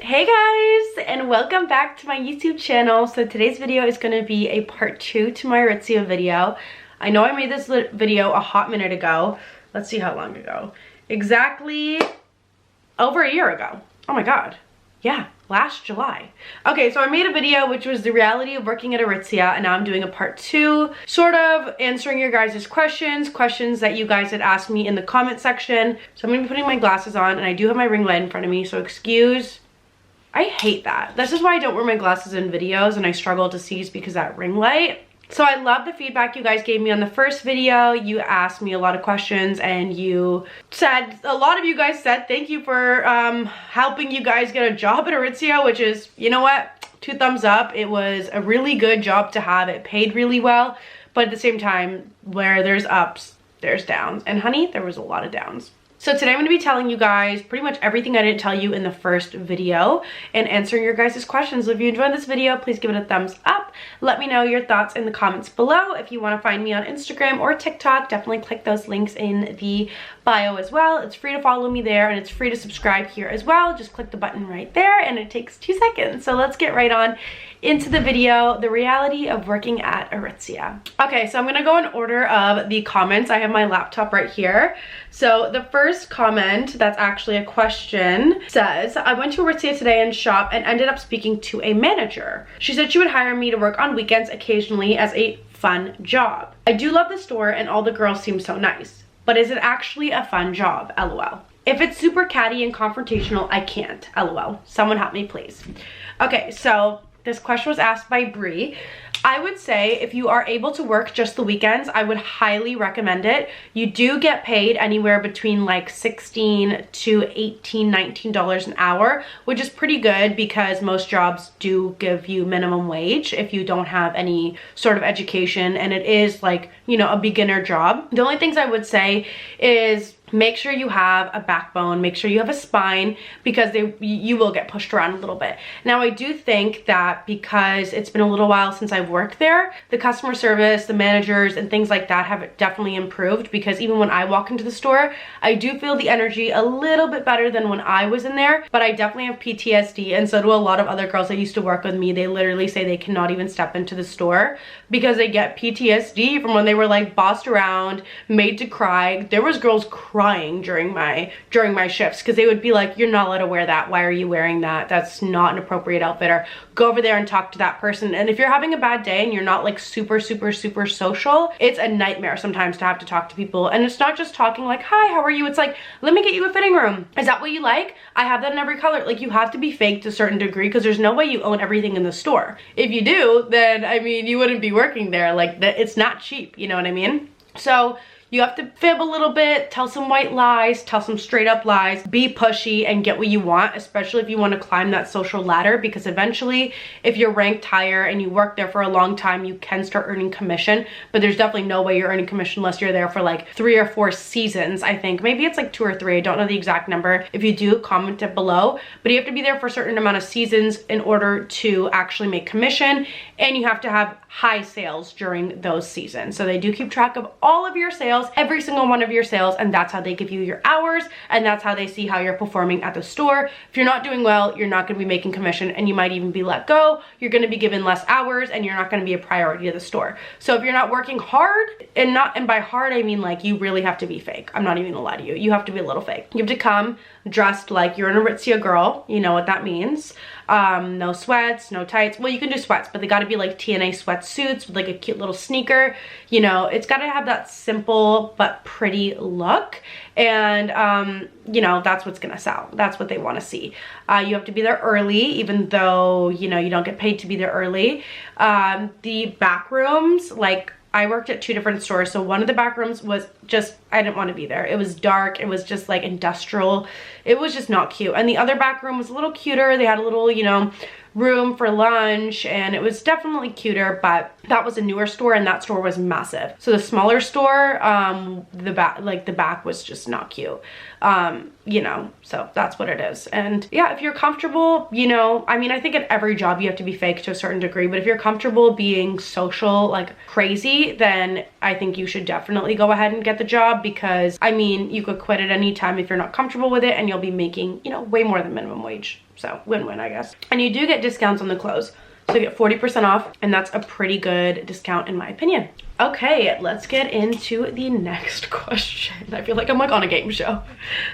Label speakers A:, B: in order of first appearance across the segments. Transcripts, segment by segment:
A: Hey guys, and welcome back to my YouTube channel. So today's video is going to be a part 2 to my Aritzia video. I know I made this video a hot minute ago. Let's see how long ago. Exactly over a year ago. Oh my god. Yeah, last July. Okay, so I made a video which was the reality of working at Aritzia, and now I'm doing a part 2, sort of answering your guys' questions that you guys had asked me in the comment section. So I'm gonna be putting my glasses on, and I do have my ring light in front of me, so excuse. I hate that. This is why I don't wear my glasses in videos and I struggle to see because of that ring light. So I love the feedback you guys gave me on the first video. You asked me a lot of questions and a lot of you guys said thank you for helping you guys get a job at Aritzia, which is, you know what, 2 thumbs up. It was a really good job to have. It paid really well, but at the same time, where there's ups, there's downs. And honey, there was a lot of downs. So today I'm going to be telling you guys pretty much everything I didn't tell you in the first video and answering your guys' questions. So if you enjoyed this video, please give it a thumbs up. Let me know your thoughts in the comments below. If you want to find me on Instagram or TikTok, definitely click those links in the bio as well. It's free to follow me there and it's free to subscribe here as well. Just click the button right there and it takes 2 seconds. So let's get right on into the video, the reality of working at Aritzia. Okay, so I'm gonna go in order of the comments. I have my laptop right here. So the first comment, that's actually a question, says, I went to Aritzia today and shop and ended up speaking to a manager. She said she would hire me to work on weekends occasionally as a fun job. I do love the store and all the girls seem so nice, but is it actually a fun job? LOL. If it's super catty and confrontational, I can't. LOL. Someone help me, please. Okay, so this question was asked by Bree. I would say if you are able to work just the weekends, I would highly recommend it. You do get paid anywhere between like $16 to $18, $19 an hour, which is pretty good because most jobs do give you minimum wage if you don't have any sort of education, and it is like, you know, a beginner job. The only things I would say is make sure you have a backbone, make sure you have a spine, because you will get pushed around a little bit. Now I do think that because it's been a little while since I've worked there, the customer service, the managers and things like that have definitely improved, because even when I walk into the store, I do feel the energy a little bit better than when I was in there, but I definitely have PTSD, and so do a lot of other girls that used to work with me. They literally say they cannot even step into the store because they get PTSD from when they were like bossed around, made to cry. There was girls crying during my shifts because they would be like, you're not allowed to wear that, why are you wearing that, that's not an appropriate outfit, or go over there and talk to that person. And if you're having a bad day and you're not like super social, it's a nightmare sometimes to have to talk to people. And it's not just talking like, hi, how are you? It's like, let me get you a fitting room, is that what you like? I have that in every color. Like, you have to be fake to a certain degree because there's no way you own everything in the store. If you do, then I mean, you wouldn't be working there. Like, it's not cheap, you know what I mean? So you have to fib a little bit, tell some white lies, tell some straight up lies, be pushy and get what you want, especially if you want to climb that social ladder, because eventually if you're ranked higher and you work there for a long time, you can start earning commission, but there's definitely no way you're earning commission unless you're there for like 3 or 4 seasons, I think. Maybe it's like 2 or 3, I don't know the exact number. If you do, comment it below, but you have to be there for a certain amount of seasons in order to actually make commission, and you have to have high sales during those seasons. So they do keep track of all of your sales, every single one of your sales, and that's how they give you your hours, and that's how they see how you're performing at the store. If you're not doing well, you're not going to be making commission, and you might even be let go. You're going to be given less hours, and you're not going to be a priority to the store. So if you're not working hard, and by hard I mean like you really have to be fake. I'm not even gonna lie to you. You have to be a little fake. You have to come dressed like you're an Aritzia girl. You know what that means. No sweats, no tights. Well, you can do sweats, but they got to be like TNA sweatsuits with like a cute little sneaker. You know, it's got to have that simple but pretty look, and you know, that's what's gonna sell. That's what they want to see. You have to be there early, even though, you know, you don't get paid to be there early. The back rooms, like, I worked at 2 different stores, so one of the back rooms was just, I didn't want to be there. It was dark, it was just like industrial, it was just not cute. And the other back room was a little cuter. They had a little, you know, room for lunch, and it was definitely cuter, but that was a newer store and that store was massive. So the smaller store, the back was just not cute. You know, so that's what it is. And yeah, if you're comfortable, you know, I mean, I think at every job you have to be fake to a certain degree, but if you're comfortable being social like crazy, then I think you should definitely go ahead and get at the job, because I mean, you could quit at any time if you're not comfortable with it, and you'll be making, you know, way more than minimum wage. So win-win, I guess. And you do get discounts on the clothes. So you get 40% off, and that's a pretty good discount in my opinion. Okay, let's get into the next question. I feel like I'm like on a game show.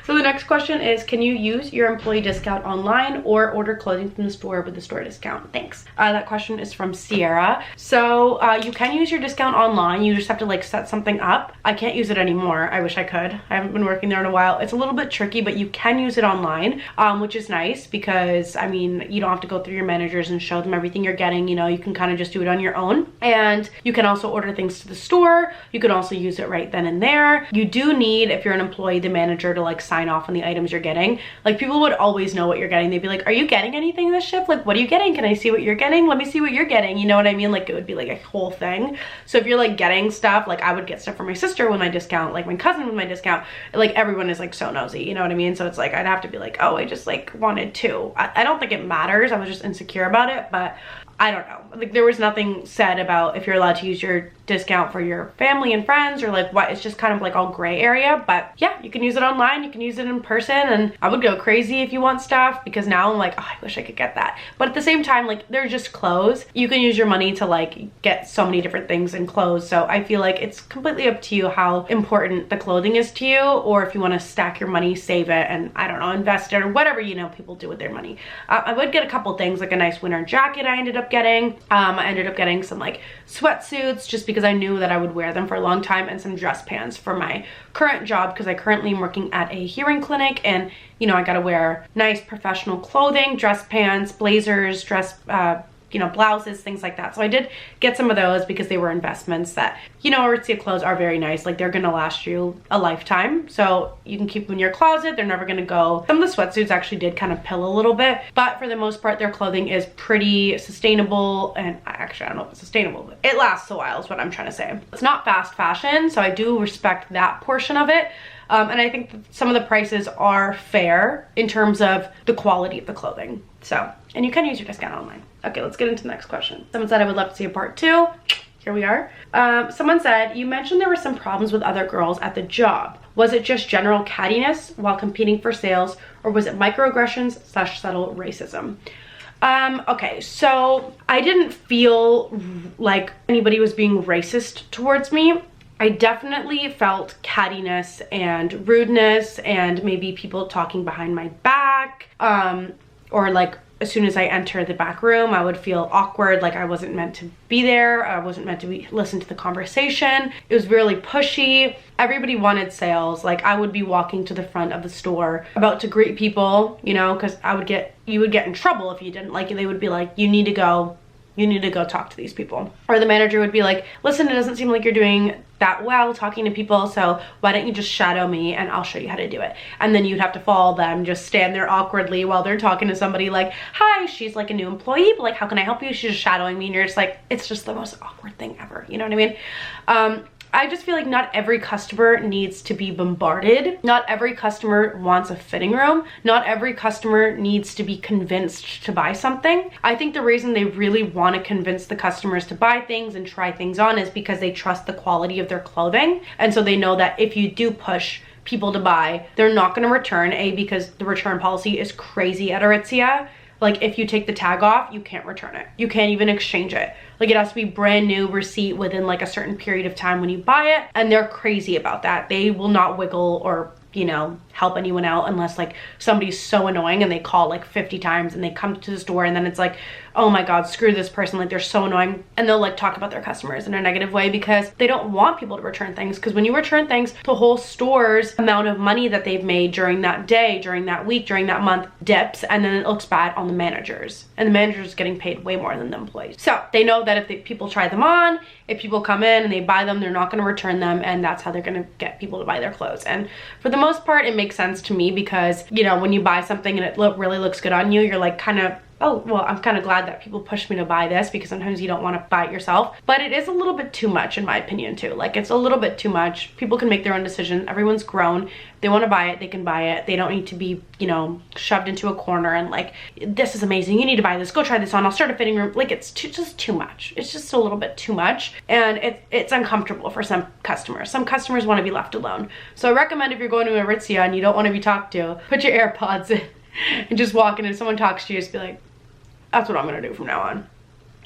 A: So the next question is, can you use your employee discount online or order clothing from the store with the store discount? Thanks. That question is from Sierra. So you can use your discount online. You just have to like set something up. I can't use it anymore. I wish I could. I haven't been working there in a while. It's a little bit tricky, but you can use it online, which is nice because I mean, you don't have to go through your managers and show them everything you're getting. You know, you can kind of just do it on your own. And you can also order things to the store. You can also use it right then and there. You do need, if you're an employee, the manager to like sign off on the items you're getting. Like people would always know what you're getting. They'd be like, are you getting anything this shift? Like, what are you getting? Can I see what you're getting? Let me see what you're getting. You know what I mean? Like it would be like a whole thing. So if you're like getting stuff, like I would get stuff for my sister with my discount, like my cousin with my discount, like everyone is like so nosy, you know what I mean? So it's like, I'd have to be like, oh, I just like wanted to. I don't think it matters. I was just insecure about it, but I don't know. Like there was nothing said about if you're allowed to use your discount for your family and friends or like what. It's just kind of like all gray area. But yeah, you can use it online, you can use it in person, and I would go crazy if you want stuff, because now I'm like, oh, I wish I could get that. But at the same time, like they're just clothes. You can use your money to like get so many different things in clothes. So I feel like it's completely up to you how important the clothing is to you, or if you want to stack your money, save it, and I don't know, invest it or whatever, you know, people do with their money. I would get a couple things, like a nice winter jacket I ended up getting. I ended up getting some like sweatsuits just because I knew that I would wear them for a long time, and some dress pants for my current job, because I currently am working at a hearing clinic, and you know, I gotta wear nice professional clothing, dress pants, blazers, you know, blouses, things like that. So I did get some of those because they were investments that, you know, Aritzia clothes are very nice. Like they're gonna last you a lifetime. So you can keep them in your closet. They're never gonna go. Some of the sweatsuits actually did kind of pill a little bit, but for the most part, their clothing is pretty sustainable. And actually, I don't know if it's sustainable, but it lasts a while is what I'm trying to say. It's not fast fashion, so I do respect that portion of it. And I think that some of the prices are fair in terms of the quality of the clothing. So, and you can use your discount online. Okay, let's get into the next question. Someone said I would love to see a part 2. Here we are. Someone said, you mentioned there were some problems with other girls at the job. Was it just general cattiness while competing for sales, or was it microaggressions / subtle racism? Okay, so I didn't feel like anybody was being racist towards me. I definitely felt cattiness and rudeness, and maybe people talking behind my back, or like as soon as I enter the back room, I would feel awkward, like I wasn't meant to be there. I wasn't meant to listen to the conversation. It was really pushy. Everybody wanted sales. Like I would be walking to the front of the store about to greet people, you know, because you would get in trouble if you didn't. Like they would be like, you need to go talk to these people. Or the manager would be like, listen, it doesn't seem like you're doing that well talking to people, so why don't you just shadow me and I'll show you how to do it. And then you'd have to follow them, just stand there awkwardly while they're talking to somebody like, hi, she's like a new employee, but like, how can I help you? She's just shadowing me, and you're just like, it's just the most awkward thing ever, you know what I mean? I just feel like not every customer needs to be bombarded. Not every customer wants a fitting room. Not every customer needs to be convinced to buy something. I think the reason they really want to convince the customers to buy things and try things on is because they trust the quality of their clothing. And so they know that if you do push people to buy, they're not going to return, because the return policy is crazy at Aritzia. Like if you take the tag off, you can't return it. You can't even exchange it. Like it has to be brand new receipt within like a certain period of time when you buy it. And they're crazy about that. They will not wiggle or, you know, help anyone out unless like somebody's so annoying and they call like 50 times and they come to the store, and then it's like, oh my god, screw this person, like they're so annoying. And they'll like talk about their customers in a negative way because they don't want people to return things. Because when you return things, the whole store's amount of money that they've made during that day, during that week, during that month dips, and then it looks bad on the managers. And the managers getting paid way more than the employees. So they know that if people try them on, if people come in and they buy them, they're not going to return them, and that's how they're going to get people to buy their clothes. And for the most part, it makes sense to me because, you know, when you buy something and it really looks good on you, you're like kind of oh, well, I'm kind of glad that people push me to buy this, because sometimes you don't want to buy it yourself. But it is a little bit too much in my opinion too. Like, it's a little bit too much. People can make their own decisions. Everyone's grown. If they want to buy it, they can buy it. They don't need to be, you know, shoved into a corner and like, this is amazing, you need to buy this, go try this on, I'll start a fitting room. Like, it's just too much. It's just a little bit too much, and it's uncomfortable for some customers. Some customers want to be left alone. So I recommend, if you're going to Aritzia and you don't want to be talked to, put your AirPods in and just walk in, and if someone talks to you, just be like, that's what I'm gonna do from now on.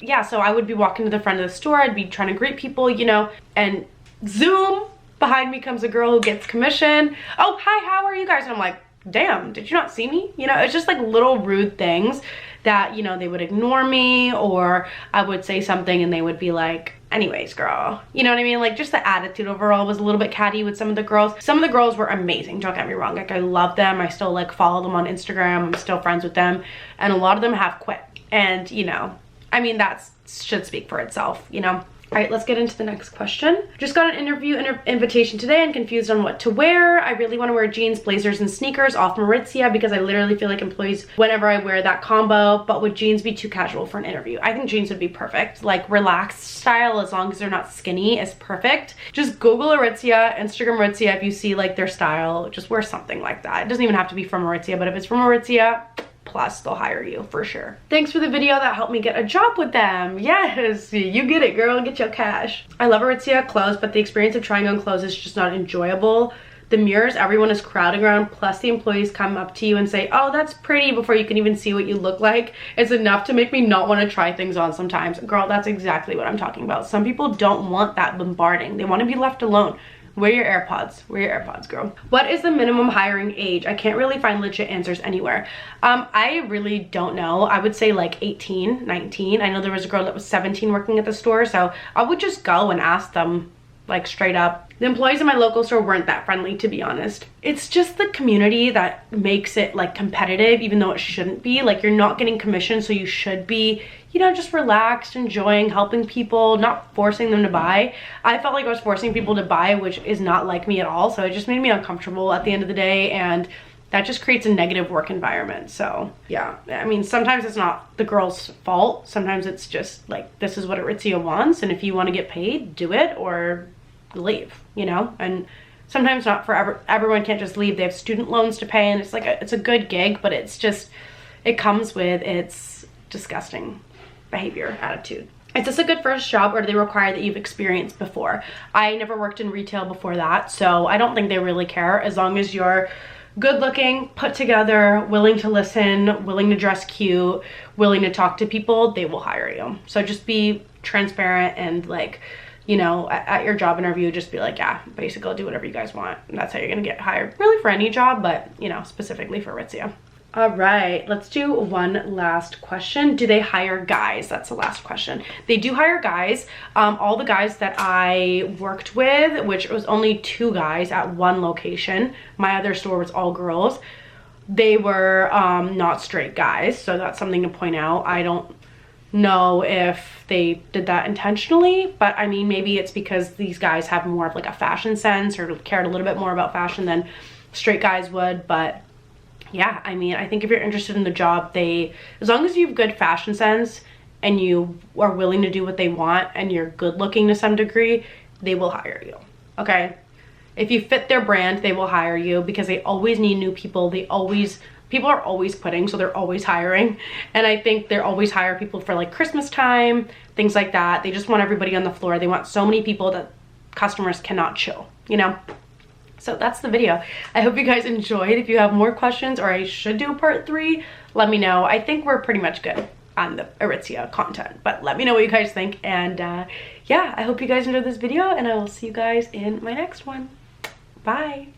A: Yeah, so I would be walking to the front of the store, I'd be trying to greet people, you know, and zoom, behind me comes a girl who gets commission. Oh, hi, how are you guys? And I'm like, damn, did you not see me? You know, it's just like little rude things that, you know, they would ignore me, or I would say something and they would be like, anyways, girl. You know what I mean? Like, just the attitude overall was a little bit catty with some of the girls. Some of the girls were amazing, don't get me wrong. Like, I love them. I still like follow them on Instagram. I'm still friends with them. And a lot of them have quit. And, you know, I mean, that should speak for itself, you know? All right, let's get into the next question. Just got an interview invitation today and confused on what to wear. I really want to wear jeans, blazers, and sneakers off Aritzia, because I literally feel like employees, whenever I wear that combo, but would jeans be too casual for an interview? I think jeans would be perfect. Like, relaxed style, as long as they're not skinny, is perfect. Just Google Aritzia, Instagram Aritzia. If you see like their style, just wear something like that. It doesn't even have to be from Aritzia, but if it's from Aritzia, plus they'll hire you for sure. Thanks for the video that helped me get a job with them. Yes, you get it, girl, get your cash. I love Aritzia clothes, but the experience of trying on clothes is just not enjoyable. The mirrors everyone is crowding around, plus the employees come up to you and say, oh, that's pretty, before you can even see what you look like. It's enough to make me not want to try things on sometimes. Girl, that's exactly what I'm talking about. Some people don't want that bombarding. They want to be left alone. Wear your AirPods. Wear your AirPods, girl. What is the minimum hiring age? I can't really find legit answers anywhere. I really don't know. I would say like 18, 19. I know there was a girl that was 17 working at the store, so I would just go and ask them, like, straight up. The employees in my local store weren't that friendly, to be honest. It's just the community that makes it like competitive, even though it shouldn't be. Like, you're not getting commission, so you should be, you know, just relaxed, enjoying, helping people, not forcing them to buy. I felt like I was forcing people to buy, which is not like me at all. So it just made me uncomfortable at the end of the day, and that just creates a negative work environment. So yeah, I mean, sometimes it's not the girl's fault. Sometimes it's just like, this is what Aritzia wants, and if you want to get paid, do it or leave, you know? And sometimes not forever. Everyone can't just leave. They have student loans to pay, and it's like it's a good gig, but it's just, it comes with its disgusting behavior, attitude. Is this a good first job, or do they require that you've experienced before? I never worked in retail before that, so I don't think they really care. As long as you're good looking, put together, willing to listen, willing to dress cute, willing to talk to people, they will hire you. So just be transparent, and like, you know, at your job interview, just be like, yeah, basically I'll do whatever you guys want. And that's how you're gonna get hired. Really for any job, but you know, specifically for Aritzia. All right, let's do one last question. Do they hire guys? That's the last question. They do hire guys. All the guys that I worked with, which was only 2 guys at one location, my other store was all girls, they were not straight guys. So that's something to point out. I don't know if they did that intentionally, but I mean, maybe it's because these guys have more of like a fashion sense, or cared a little bit more about fashion than straight guys would. But yeah, I mean, I think if you're interested in the job, as long as you have good fashion sense and you are willing to do what they want and you're good looking to some degree, they will hire you, okay? If you fit their brand, they will hire you, because they always need new people. People are always quitting, so they're always hiring. And I think they're always hire people for like Christmas time, things like that. They just want everybody on the floor. They want so many people that customers cannot chill, you know? So that's the video. I hope you guys enjoyed. If you have more questions, or I should do a part 3, let me know. I think we're pretty much good on the Aritzia content, but let me know what you guys think. And yeah, I hope you guys enjoyed this video, and I will see you guys in my next one. Bye.